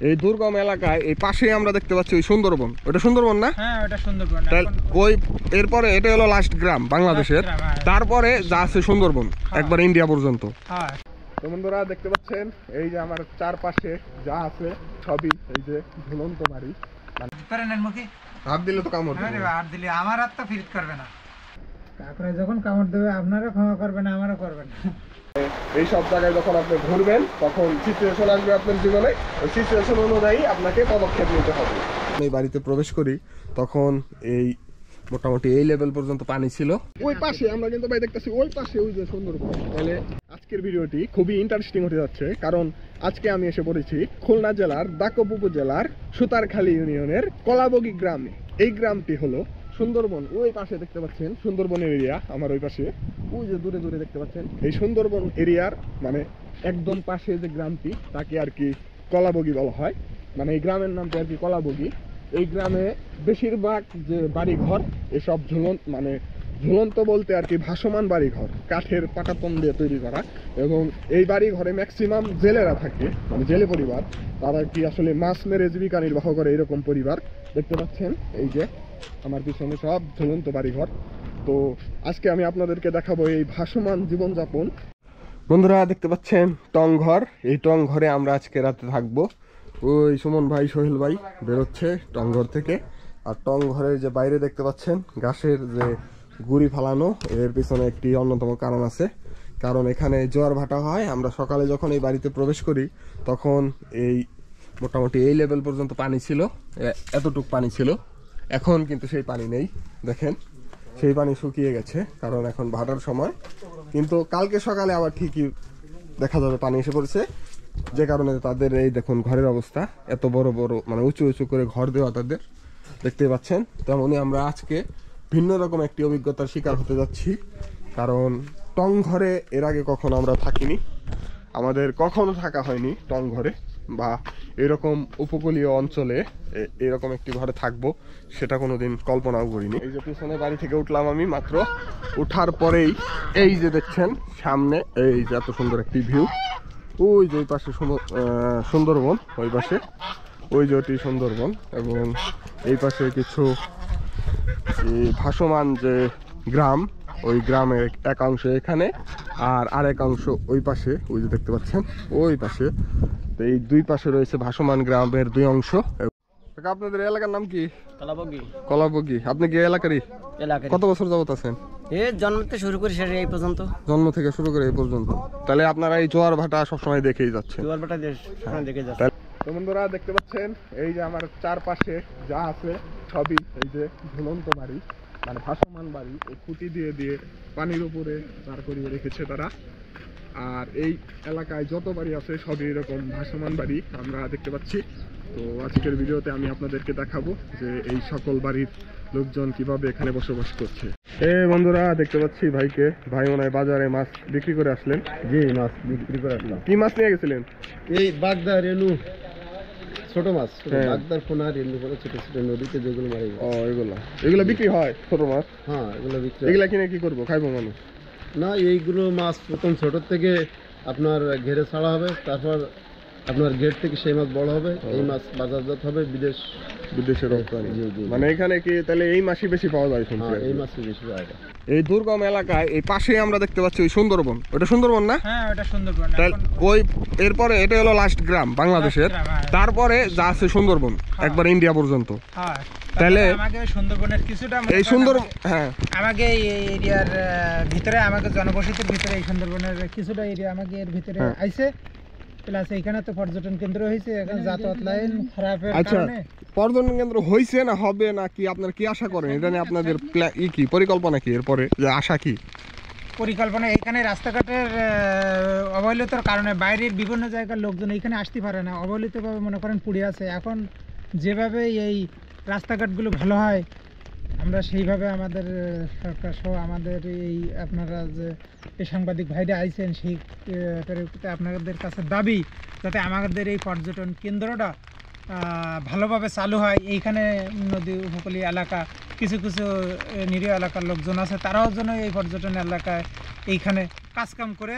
এই দুর্গম এলাকায় এই পাশেই আমরা দেখতে পাচ্ছি ওই সুন্দরবন। ওটা সুন্দরবন না? হ্যাঁ ওটা সুন্দরবন। ওই এরপরে এটা হলো লাস্ট গ্রাম বাংলাদেশের, তারপরে যা আছে সুন্দরবন একবার ইন্ডিয়া পর্যন্ত। তো বন্ধুরা দেখতে পাচ্ছেন এই যে আমার চারপাশে যা আছে সবই এই যে ঝুলন্ত বাড়ি। হাত দিলে তো কামড় দেবে। হাত দিলে আমার হাত তো ফিট করবে না, তারপরে যখন কামড় দেবে আপনারও ক্ষমা করবে না, আমারও করবে না। এই সব জায়গায় যখন আপনি ঘুরবেন তখন সিচুয়েশন আসবে আপনার জীবনে, ওই সিচুয়েশন অনুযায়ী আপনাকে পদক্ষেপ নিতে হবে। এই বাড়িতে প্রবেশ করি তখন এই মোটামুটি এই লেভেল পর্যন্ত পানি ছিল। ওই পাশে আমরা কিন্তু ভাই দেখতেছি ওই পাশে ওই যে সুন্দরবন। তাহলে আজকের ভিডিওটি খুবই ইন্টারেস্টিং হতে যাচ্ছে, কারণ আজকে আমি এসে পড়েছি খুলনা জেলার দাকব উপজেলার সুতারখালী ইউনিয়নের কলাবগি গ্রামে। এই গ্রামটি হলো সুন্দরবন। ওই পাশে দেখতে পাচ্ছেন সুন্দরবনের এরিয়া, আমার ওই পাশে ওই যে দূরে দূরে দেখতে পাচ্ছেন এই সুন্দরবন এরিয়ার মানে একদম পাশে যে গ্রামটি তাকে আর কি কলাবগি বলা হয়। মানে এই গ্রামের নামটা আর কি কলাবগি। এই গ্রামে বেশিরভাগ যে বাড়িঘর এসব ঝুলন্ত বলতে আর কি ভাসমান বাড়িঘর, কাঠের পাটাতন দিয়ে তৈরি করা। এবং এই বাড়ি ঘরে ম্যাক্সিমাম জেলেরা থাকে, মানে জেলে পরিবার, তারা কি আসলে মাছ মেরে জীবিকা নির্বাহ করে এরকম পরিবার। দেখতে পাচ্ছেন এই যে আমার পিছনে সব ঝুলন্ত বাড়িঘর। তো আজকে আমি আপনাদেরকে দেখাবো এই ভাসমান জীবনযাপন। বন্ধুরা দেখতে পাচ্ছেন টং ঘর, এই টং ঘরে আমরা আজকে রাতে থাকবো। ওই সুমন ভাই সোহেল ভাই বেরোচ্ছে টং ঘর থেকে। আর টং ঘরের যে বাইরে দেখতে পাচ্ছেন ঘাসের যে গুড়ি ফালানো, এর পিছনে একটি অন্যতম কারণ আছে, কারণ এখানে জোয়ার ভাটা হয়। আমরা সকালে যখন এই বাড়িতে প্রবেশ করি তখন এই মোটামুটি এই লেভেল পর্যন্ত পানি ছিল, এতটুক পানি ছিল। এখন কিন্তু সেই পানি নেই, দেখেন সেই পানি শুকিয়ে গেছে, কারণ এখন ভাটার সময়। কিন্তু কালকে সকালে আবার ঠিকই দেখা যাবে পানি এসে পড়েছে, যে কারণে তাদের এই দেখুন ঘরের অবস্থা, এত বড় বড় মানে উঁচু উঁচু করে ঘর দেওয়া তাদের, দেখতে পাচ্ছেন। তেমনি আমরা আজকে ভিন্ন রকম একটি অভিজ্ঞতার শিকার হতে যাচ্ছি, কারণ টং ঘরে এর আগে কখনো আমরা থাকিনি, আমাদের কখনো থাকা হয়নি টং ঘরে, বা এরকম উপকূলীয় অঞ্চলে এরকম একটি ঘরে থাকবো সেটা কোনোদিন কল্পনাও করিনি। এই যে পিছনে বাড়ি থেকে উঠলাম আমি মাত্র, উঠার পরেই এই যে দেখছেন সামনে এই যে এত সুন্দর একটি ভিউ। ওই যে ওই পাশে সুন্দরবন, ওই পাশে ওই যে ওটি সুন্দরবন, এবং এই পাশে কিছু ভাসমান যে গ্রাম, ওই গ্রামের একাংশ এখানে আর আরেক অংশ ওই পাশে, ওই যে দেখতে পাচ্ছেন ওই পাশে। তো এই দুই পাশে রয়েছে ভাসমান গ্রামের দুই অংশ। আপনাদের এলাকার নাম কি? কলাবগি। কলাবগি। আপনি কি এলাকারই? কত বছর যাবত আছেন? জন্ম থেকে শুরু করে এই পর্যন্ত। জন্ম থেকে শুরু করে এই পর্যন্ত। তাহলে আপনারা এই জোয়ার ভাটা সবসময় দেখেই যাচ্ছেন? জোয়ার ভাটা দেখে যাচ্ছেন। তো বন্ধুরা দেখতে পাচ্ছেন এই যে আমার চারপাশে যা আছে সবই এই যে ঝুলন্ত বাড়ি, মানে ভাসমান বাড়ি। এই খুঁটি দিয়ে দিয়ে পানির উপরে দাঁড় করিয়ে রেখেছে তারা। আর এই এলাকায় যত বাড়ি আছে সবই এরকম ভাসমান বাড়ি আমরা দেখতে পাচ্ছি। তো আজকের ভিডিওতে আমি আপনাদেরকে দেখাবো যে এই সকল বাড়ির লোকজন কিভাবে এখানে বসবাস করছে। বন্ধুরা দেখতে পাচ্ছি ভাইকে, ভাই মনে হয় বাজারে মাছ বিক্রি করে আসলেন। জি, মাছ বিক্রি করে আসলাম। কি মাছ নিয়ে গেছিলেন? এই বাগদা, রেনু, ছোট মাছ, বাগদার পোনা, রেনু পোনা, ছোট ছোট নদীতে যেগুলো মারে। ও এগুলো বিক্রি হয় ছোট মাছ? হ্যাঁ এগুলো বিক্রি। এগুলা কিনে কি করবো, খাইবো মানুষ? না, এইগুলো মাছ প্রথম ছোট থেকে আপনার ঘেরে ছাড়া হবে, তারপর আপনার গেট থেকে সেই মাছ বড় হবে, এই মাছ বাজারজাত হবে বিদেশে রপ্তানি। মানে এখানে কি তাহলে এই মাছই বেশি পাওয়া যায়? হ্যাঁ এই মাছই বেশি পাওয়া যায়। এই দুর্গম এলাকায় এই পাশেই আমরা দেখতে পাচ্ছি ওই সুন্দরবন। ওটা সুন্দরবন না? হ্যাঁ ওটা সুন্দরবন। ওই এরপরে এটা হলো লাস্ট গ্রাম বাংলাদেশের, তারপরে যা আছে সুন্দরবন একবার ইন্ডিয়া পর্যন্ত। তাহলে আমাকে সুন্দরবনের কিছুটা এই সুন্দর, হ্যাঁ আমাকে এই এরিয়ার ভিতরে, আমাকে জনবসতির ভিতরে এই সুন্দরবনের কিছুটা এরিয়া আমাকে এর ভিতরে আইছে। প্লাস এখানে তো পর্যটন কেন্দ্র হয়েছে, এখানে যাতায়াত লাইন খারাপের কারণে। পর্যটন কেন্দ্র হয়েছে না হবে না কি আপনারা কি আশা করেন? এটা নিয়ে আপনাদের কি পরিকল্পনা কি এরপরে, যে আশা কি পরিকল্পনা? এখানে রাস্তাঘাটের অবহেলিতর কারণে বাইরের বিভিন্ন জায়গার লোকজন এখানে আসতে পারে না, অবহেলিতভাবে মনে করেন পুড়ে আছে। এখন যেভাবে এই রাস্তাঘাটগুলো ভালো হয়, আমরা সেইভাবে আমাদের সরকার সহ আমাদের এই আপনারা যে এই সাংবাদিক ভাইরা আইছেন, সেই আপনাদের কাছে দাবি যাতে আমাদের এই পর্যটন কেন্দ্রটা ভালোভাবে চালু হয়। এইখানে নদী উপকূলীয় এলাকা কিছু কিছু নিরীহ এলাকার লোকজন আছে, তারাও যেন এই পর্যটন এলাকায় এইখানে কাজকাম করে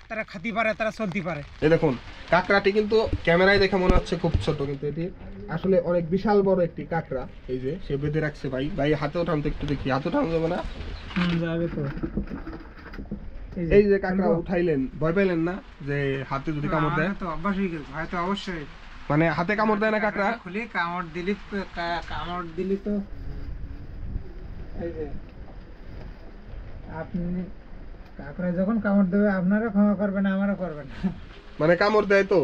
তারা খাতি পারে, তারা চলতে পারে। এই দেখুন কাঁকড়াটি কিন্তু ক্যামেরায় দেখে মনে হচ্ছে খুব ছোট, কিন্তু এটি আসলে অনেক বিশাল বড় একটি কাঁকড়া। এই যে সে বেঁধে রাখছে ভাই, ভাই হাতে ওঠান তো একটু দেখি, হাতে ওঠানো যাবে না? যাবে তো। এই যে কাঁকড়া উঠাইলেন, ভয় পাইলেন না যে হাতে যদি কামড় দেয়? তো অভ্যাস হয়ে গেছে, হয়তো অবশ্যই। মানে হাতে কামড় দেয় না কাঁকড়া? খুলে কামড় দিলি তো এই যে আপনি কাঁকড়া যখন কামড় দেবে আপনারা ক্ষমা করবেন, আমারও করবেন। মানে কামড় দেয় তো?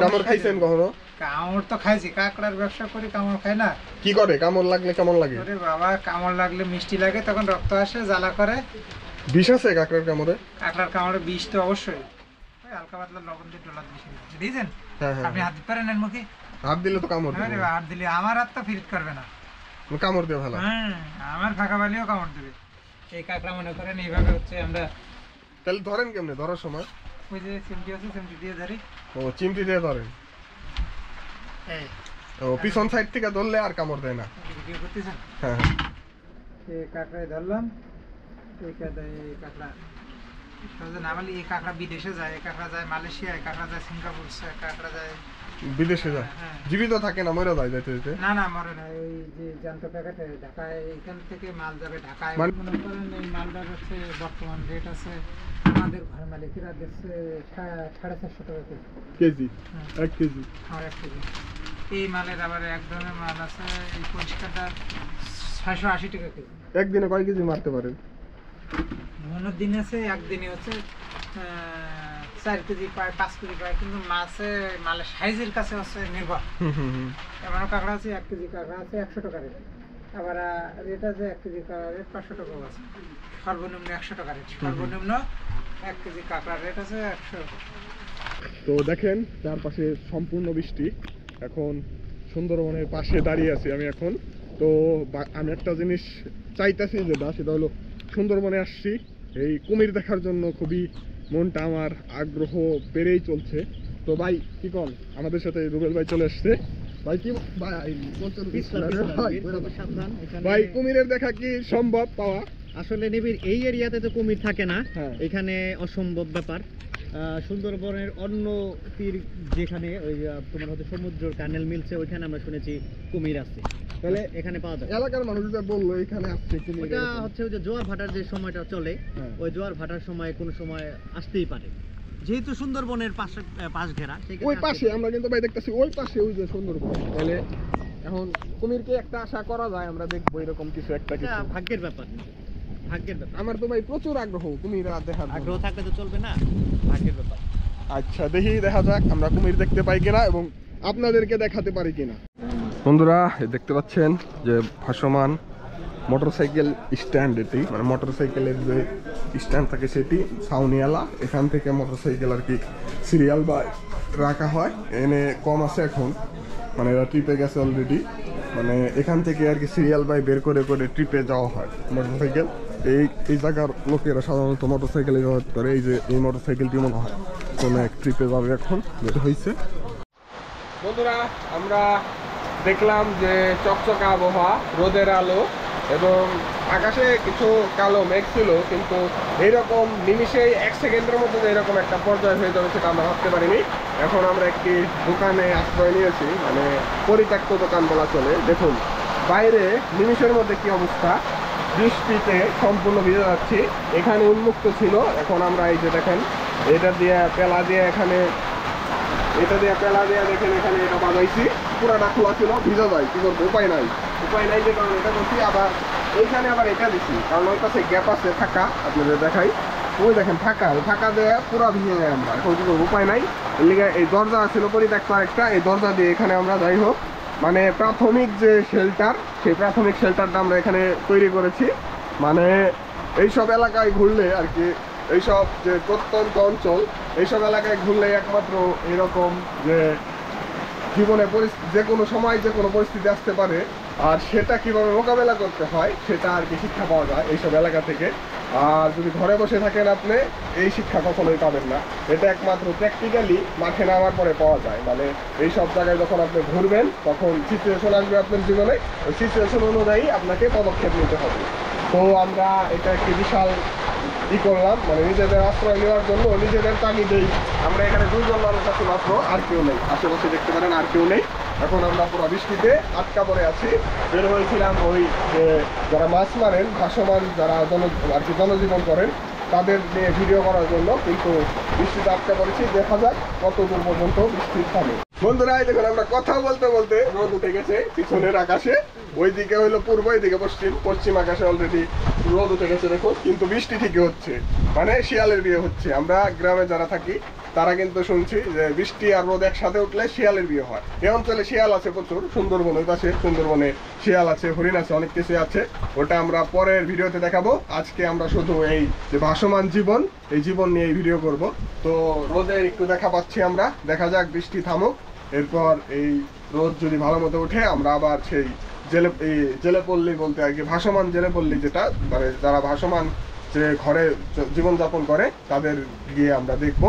কামড় খাইছেন কখনো? কামড় তো খাইছি, কাঁকড়ার ব্যবসা করি, কামড় খাই না? কি করে কামড় লাগলে কেমন লাগে? ওরে বাবা, কামড় লাগলে মিষ্টি লাগে, তখন রক্ত আসে, জ্বালা করে। বিষ আছে কাঁকড়ার কামড়ে? কাঁকড়ার কামড়ে বিষ তো অবশ্যই। ওই হালকা পাতলা লবণ দিয়ে ডলার দিয়েছি, দিয়েছেন? হ্যাঁ হ্যাঁ। আপনি হাত দিতে পারেন এর মুখে? হাত দিলে তো কামড় আরে দেবে। হাত দিলে আমার হাত তো ফিরিত করবে না। কামড় দিয়ে ভালো। হ্যাঁ, আমার ফাঁকা বালিও কামড় দেবে। এই কাঁকড়া মনে করেন এইভাবে হচ্ছে আমরা, তাহলে ধরেন কেমনে? ধরার সময় ওই যে চিমটি আছে, চিমটি দিয়ে ধরি। ও চিমটি দিয়ে ধরেন? এই ও পিছন সাইড থেকে ধরলে আর কামড় দেয় না? ভিডিও করতেছেন? হ্যাঁ হ্যাঁ। এই কাঁকড়ায় ধরলাম, এই কাঁকড়া সহজে না বলি, এই কাঁকড়া বিদেশে যায়, এই কাঁকড়া যায় মালয়েশিয়া, এই কাঁকড়া যায় সিঙ্গাপুর, কাঁকড়া যায় বিদেশে যায়? হ্যাঁ। জীবিত থাকে না, মরে যায় যেতে যেতে? না না, মরে না। ওই যে জ্যান্ত প্যাকেটে ঢাকায়, এখান থেকে মাল যাবে ঢাকায়। মানে- মনে করেন এই মালটার হচ্ছে বর্তমান রেট আছে, আমাদের ঘর মালিকেরা দিচ্ছে 450 টাকা কেজি। কেজি? হুম। 1 কেজি? আমার 1 কেজি। এই মালের আবার এক ধরনের মাল আছে, এই পরিষ্কারটা 680 টাকা কেজি। একদিনে কয় কেজি মারতে পারেন? অন্য দিন আছে, একদিনে হচ্ছে 4 কেজি পায়, 5 কেজি পায়, কিন্তু মালের সাইজের কাছে হচ্ছে নির্ভর। এমন কাঁকড়া আছে 1 কেজি কাঁকড়া আছে 100 টাকা রেট, আবার রেট আছে 1 কেজি কাঁকড়া রেট 500 টাকাও আছে, সর্বনিম্ন 100 টাকা রেট, সর্বনিম্ন 1 কেজি কাঁকড়ার রেট আছে 100। তো দেখেন চারপাশে সম্পূর্ণ বৃষ্টি। এখন সুন্দরবনের পাশে দাঁড়িয়ে আছি আমি এখন। তো আমি একটা জিনিস চাইতেছি, যেটা সেটা হলো সুন্দরবনে আসছি এই কুমির দেখার জন্য। খুবই মনটা আমার আগ্রহ বেড়েই চলছে। তো ভাই কি কন, আমাদের সাথে রুবেল ভাই চলে আসছে। ভাই কি ভাই কুমিরের দেখা কি সম্ভব পাওয়া? আসলে নিবিড় এই এরিয়াতে তো কুমির থাকে না, হ্যাঁ। এখানে অসম্ভব ব্যাপার। সুন্দরবনের অন্য তীর যেখানে ওই তোমার হচ্ছে সমুদ্র টানেল মিলছে, ওইখানে আমরা শুনেছি কুমির আছে, তাহলে এখানে পাওয়া যায়। এলাকার মানুষ যা বললো এখানে আসছে কুমির, ওটা হচ্ছে ওই যে জোয়ার ভাটার যে সময়টা চলে, হ্যাঁ। ওই জোয়ার ভাটার সময় কোনো সময় আসতেই পারে, যেহেতু সুন্দরবনের পাশে পাশ ঘেরা সেক্ষেত্রে ওই আসতেই পাশে পারে। আমরা কিন্তু ভাই দেখতেছি ওই পাশে ওই যে সুন্দরবন। তাহলে এখন কুমিরকে একটা আশা করা যায়, আমরা দেখবো এরকম কিছু একটা এটা কিছু। ভাগ্যের ব্যাপার, ভাগ্যের ব্যাপার। আমার তো ভাই প্রচুর আগ্রহ কুমির দেখার জন্য। আগ্রহ থাকলে তো চলবে না, ভাগ্যের ব্যাপার। আচ্ছা দেখি, দেখা যাক আমরা কুমির দেখতে পাই কিনা এবং আপনাদেরকে দেখাতে পারি কিনা। বন্ধুরা দেখতে পাচ্ছেন যে ভাসমান মোটরসাইকেল স্ট্যান্ড, এটি মানে মোটরসাইকেলের যে স্ট্যান্ড থাকে সেটি ছাউনিওয়ালা। এখান থেকে মোটরসাইকেল আর কি সিরিয়াল বা রাখা হয়। এনে কম আছে এখন, মানে এরা ট্রিপে গেছে অলরেডি। মানে এখান থেকে আর কি সিরিয়াল বাই বের করে করে ট্রিপে যাওয়া হয় মোটরসাইকেল। এই জায়গার লোকেরা সাধারণত মোটরসাইকেলে ব্যবহার করে। এই যে এই মোটরসাইকেলটি মনে হয় কোনো এক ট্রিপে যাবে এখন, বের হয়েছে। বন্ধুরা আমরা দেখলাম যে চকচকা আবহাওয়া, রোদের আলো এবং আকাশে কিছু কালো মেঘ ছিল, কিন্তু এইরকম নিমিষেই 1 সেকেন্ডের মধ্যে যে এরকম একটা পর্যায় হয়ে যাবে সেটা আমরা ভাবতে পারিনি। এখন আমরা একটি দোকানে আশ্রয় নিয়েছি, মানে পরিত্যক্ত দোকান বলা চলে। দেখুন বাইরে নিমিষের মধ্যে কি অবস্থা, বৃষ্টিতে সম্পূর্ণ ভিজে যাচ্ছি। এখানে উন্মুক্ত ছিল, এখন আমরা এই যে দেখেন এটা দিয়ে পেলা দিয়ে এখানে দেখেন এখানে এটা বাজাইছি, পুরাটা খোলা ছিল, ভিজা যায়, কি করবো, উপায় নাই যে কারণ এটা করছি। আবার এইখানে আবার এটা দিচ্ছি, কারণ ওই পাশে গ্যাপ আছে ফাঁকা, আপনাদের দেখাই, ওই দেখেন ফাঁকা, ওই ফাঁকা দিয়ে পুরা ভিজে যায় আমরা। এখন কি করবো, উপায় নাই। এর লিগে এই দরজা ছিল পরিত্যক্ত আরেকটা, এই দরজা দিয়ে এখানে আমরা যাই হোক মানে প্রাথমিক যে শেল্টার, সেই প্রাথমিক শেল্টারটা আমরা এখানে তৈরি করেছি। মানে এইসব এলাকায় ঘুরলে আর কি, এইসব যে প্রত্যন্ত অঞ্চল, এইসব এলাকায় ঘুরলে একমাত্র এরকম যে জীবনে যে কোনো সময় যে কোনো পরিস্থিতি আসতে পারে, আর সেটা কিভাবে মোকাবেলা করতে হয় সেটা আর কি শিক্ষা পাওয়া যায় এইসব এলাকা থেকে। আর যদি ঘরে বসে থাকেন আপনি, এই শিক্ষা কখনোই পাবেন না। এটা একমাত্র প্র্যাকটিক্যালি মাঠে নামার পরে পাওয়া যায়। মানে এইসব জায়গায় যখন আপনি ঘুরবেন তখন সিচুয়েশন আসবে আপনার জীবনে, ওই সিচুয়েশন অনুযায়ী আপনাকে পদক্ষেপ নিতে হবে। তো আমরা এটা একটি বিশাল ই করলাম, মানে নিজেদের আশ্রয় নেওয়ার জন্য নিজেদের তাগিদেই আমরা এখানে 2 জন মানুষ আছি মাত্র, আর কেউ নেই। আশেপাশে দেখতে পারেন আর কেউ নেই। এখন আমরা পুরো বৃষ্টিতে আটকা পড়ে আছি। বের হয়েছিলাম ওই যে যারা মাছ মারেন, ভাসমান যারা আর কি জনজীবন করেন, তাদের নিয়ে ভিডিও করার জন্য, কিন্তু বৃষ্টিতে আটকা পড়েছি। দেখা যাক কত দূর পর্যন্ত বৃষ্টি থামে। বন্ধুরা এই দেখুন, আমরা কথা বলতে বলতে রোদ উঠে গেছে পিছনের আকাশে। ওইদিকে হইলো পূর্ব, এইদিকে পশ্চিম। পশ্চিম আকাশে অলরেডি রোদ উঠে গেছে দেখুন, কিন্তু বৃষ্টি ঠিকই হচ্ছে, মানে শিয়ালের বিয়ে হচ্ছে। আমরা গ্রামে যারা থাকি তারা কিন্তু শুনছি যে বৃষ্টি আর রোদ একসাথে উঠলে শিয়ালের বিয়ে হয়। এই অঞ্চলে শিয়াল আছে প্রচুর, সুন্দরবন ওই পাশে, সুন্দরবনে শিয়াল আছে, হরিণ আছে, অনেক কিছু আছে। ওটা আমরা পরের ভিডিওতে দেখাবো। আজকে আমরা শুধু এই যে ভাসমান জীবন, এই জীবন নিয়ে এই ভিডিও করব। তো রোদের একটু দেখা পাচ্ছি আমরা, দেখা যাক বৃষ্টি থামুক। এরপর এই রোদ যদি ভালো মতো উঠে আমরা আবার সেই জেলেপল্লী বলতে আর কি, ভাসমান জেলেপল্লী, যেটা মানে যারা ভাসমান যে ঘরে জীবনযাপন করে তাদের গিয়ে আমরা দেখবো।